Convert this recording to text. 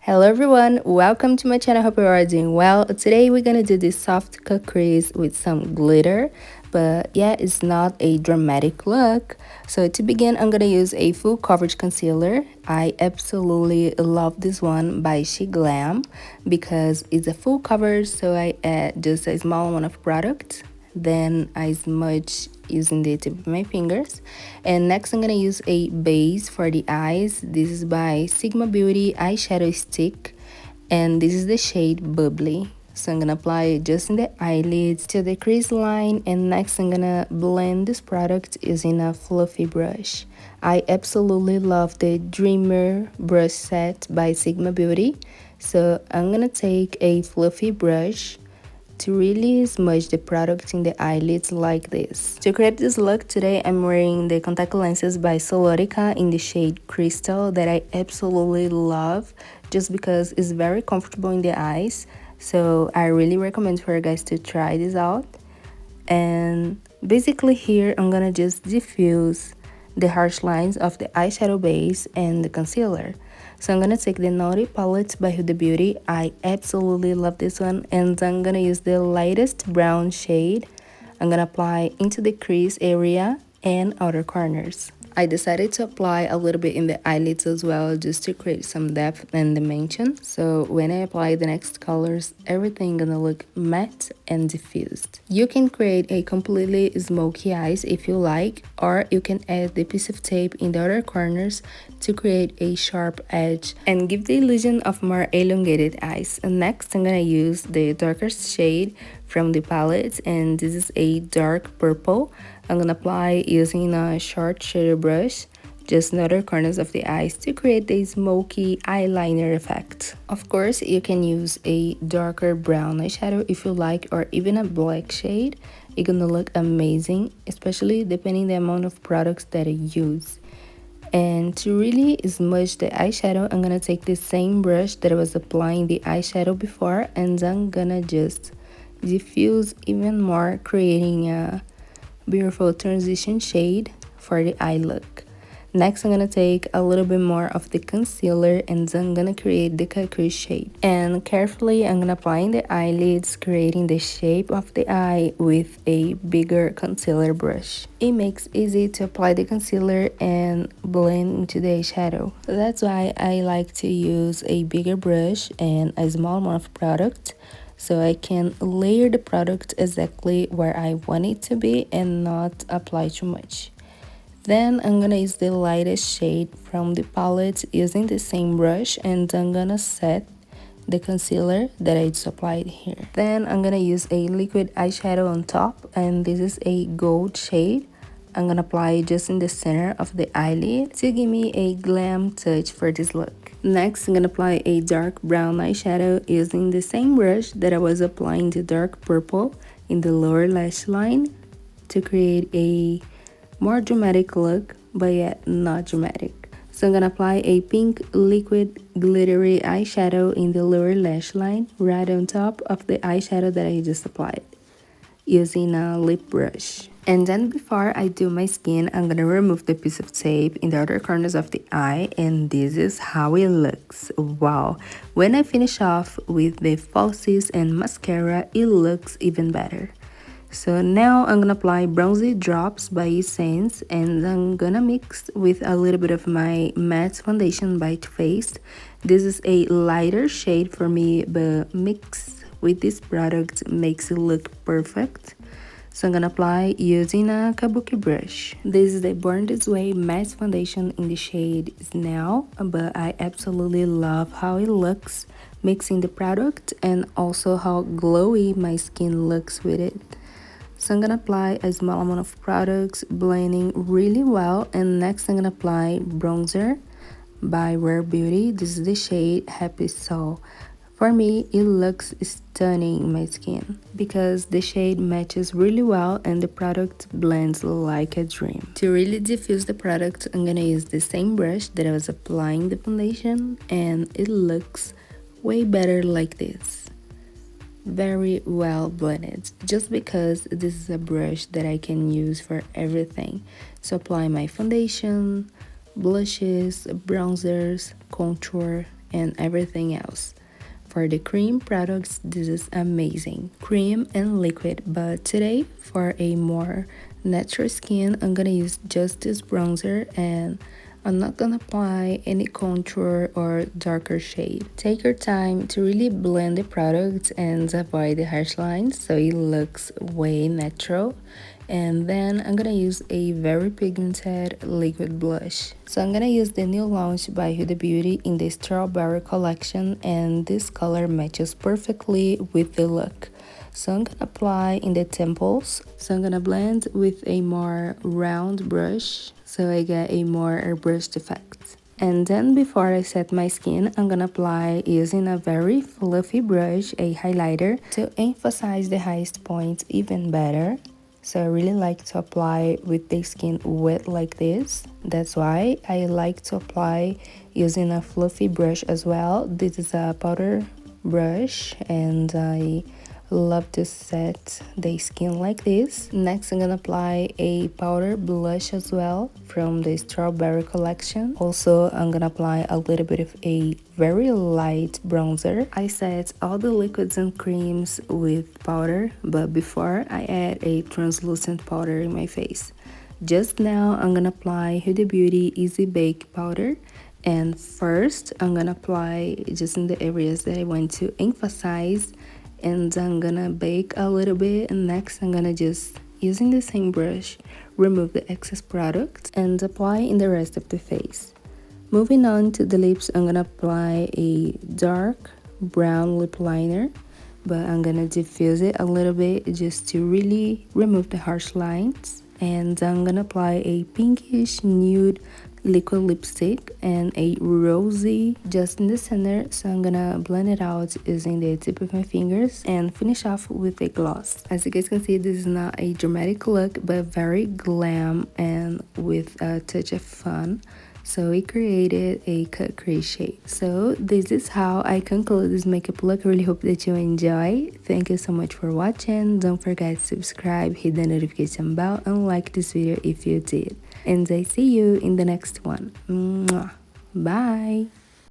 Hello everyone, welcome to my channel. Hope you are doing well. Today we're gonna do this soft cut crease with some glitter, but yeah, it's not a dramatic look. So to begin, I'm gonna use a full coverage concealer. I absolutely love this one by She Glam because it's a full coverage, so I add just a small amount of product, then I smudge using the tip of my fingers. And next I'm gonna use a base for the eyes. This is by Sigma Beauty eyeshadow stick, and this is the shade Bubbly. So I'm gonna apply it just in the eyelids to the crease line, and next I'm gonna blend this product using a fluffy brush. I absolutely love the Dreamer brush set by Sigma Beauty. So I'm gonna take a fluffy brush to really smudge the product in the eyelids like this. To create this look today, I'm wearing the contact lenses by Solotica in the shade Crystal that I absolutely love just because it's very comfortable in the eyes. So I really recommend for you guys to try this out. And basically here I'm gonna just diffuse the harsh lines of the eyeshadow base and the concealer. So I'm gonna take the Naughty palette by Huda Beauty. I absolutely love this one, and I'm gonna use the lightest brown shade. I'm gonna apply into the crease area and outer corners. I decided to apply a little bit in the eyelids as well, just to create some depth and dimension. So when I apply the next colors, everything gonna look matte and diffused. You can create a completely smoky eyes if you like, or you can add the piece of tape in the other corners to create a sharp edge and give the illusion of more elongated eyes. And next I'm gonna use the darker shade from the palette, and this is a dark purple. I'm gonna apply using a short shader brush just in the other corners of the eyes to create the smoky eyeliner effect. Of course, you can use a darker brown eyeshadow if you like, or even a black shade. It's gonna look amazing, especially depending the amount of products that I use. And to really smudge the eyeshadow, I'm gonna take the same brush that I was applying the eyeshadow before, and I'm gonna just diffuse even more, creating a beautiful transition shade for the eye look. Next, I'm gonna take a little bit more of the concealer, and I'm gonna create the cut crease shade. And carefully, I'm gonna apply in the eyelids, creating the shape of the eye with a bigger concealer brush. It makes it easy to apply the concealer and blend into the eyeshadow. That's why I like to use a bigger brush and a small amount of product, so I can layer the product exactly where I want it to be and not apply too much. Then I'm gonna use the lightest shade from the palette using the same brush, and I'm gonna set the concealer that I just applied here. Then I'm gonna use a liquid eyeshadow on top, and this is a gold shade. I'm gonna apply it just in the center of the eyelid to give me a glam touch for this look. Next, I'm gonna apply a dark brown eyeshadow using the same brush that I was applying the dark purple in the lower lash line to create a more dramatic look, but yet not dramatic. So I'm gonna apply a pink liquid glittery eyeshadow in the lower lash line right on top of the eyeshadow that I just applied using a lip brush. And then before I do my skin, I'm gonna remove the piece of tape in the other corners of the eye, and this is how it looks. Wow! When I finish off with the falsies and mascara, it looks even better. So now I'm gonna apply bronzy drops by Essence, and I'm gonna mix with a little bit of my matte foundation by Too Faced. This is a lighter shade for me, but mix with this product makes it look perfect. So I'm gonna apply using a kabuki brush. This is the Born This Way matte foundation in the shade Snail, but I absolutely love how it looks mixing the product, and also how glowy my skin looks with it. So I'm gonna apply a small amount of products, blending really well. And next I'm gonna apply bronzer by Rare Beauty. This is the shade Happy Soul. For me, it looks stunning in my skin because the shade matches really well and the product blends like a dream. To really diffuse the product, I'm gonna use the same brush that I was applying the foundation, and it looks way better like this. Very well blended, just because this is a brush that I can use for everything. So apply my foundation, blushes, bronzers, contour, and everything else. For the cream products, this is amazing. Cream and liquid, but today for a more natural skin, I'm gonna use just this bronzer and I'm not gonna apply any contour or darker shade. Take your time to really blend the product and avoid the harsh lines so it looks way natural. And then I'm gonna use a very pigmented liquid blush. So I'm gonna use the new launch by Huda Beauty in the Strawberry collection, and this color matches perfectly with the look. So I'm gonna apply in the temples. So I'm gonna blend with a more round brush so I get a more brushed effect. And then before I set my skin, I'm gonna apply using a very fluffy brush, a highlighter, to emphasize the highest points even better. So I really like to apply with the skin wet like this. That's why I like to apply using a fluffy brush as well. This is a powder brush and I love to set the skin like this. Next, I'm gonna apply a powder blush as well from the Strawberry collection. Also, I'm gonna apply a little bit of a very light bronzer. I set all the liquids and creams with powder, but before I add a translucent powder in my face. Just now, I'm gonna apply Huda Beauty Easy Bake powder. And first, I'm gonna apply just in the areas that I want to emphasize, and I'm gonna bake a little bit, and next I'm gonna just using the same brush remove the excess product and apply in the rest of the face. Moving on to the lips, I'm gonna apply a dark brown lip liner, but I'm gonna diffuse it a little bit just to really remove the harsh lines. And I'm gonna apply a pinkish nude liquid lipstick and a rosy just in the center, so I'm gonna blend it out using the tip of my fingers and finish off with a gloss. As you guys can see, this is not a dramatic look but very glam and with a touch of fun. So we created a cut crease shape. So this is how I conclude this makeup look. I really hope that you enjoy. Thank you so much for watching. Don't forget to subscribe, hit the notification bell, and like this video if you did. And I see you in the next one. Mwah. Bye.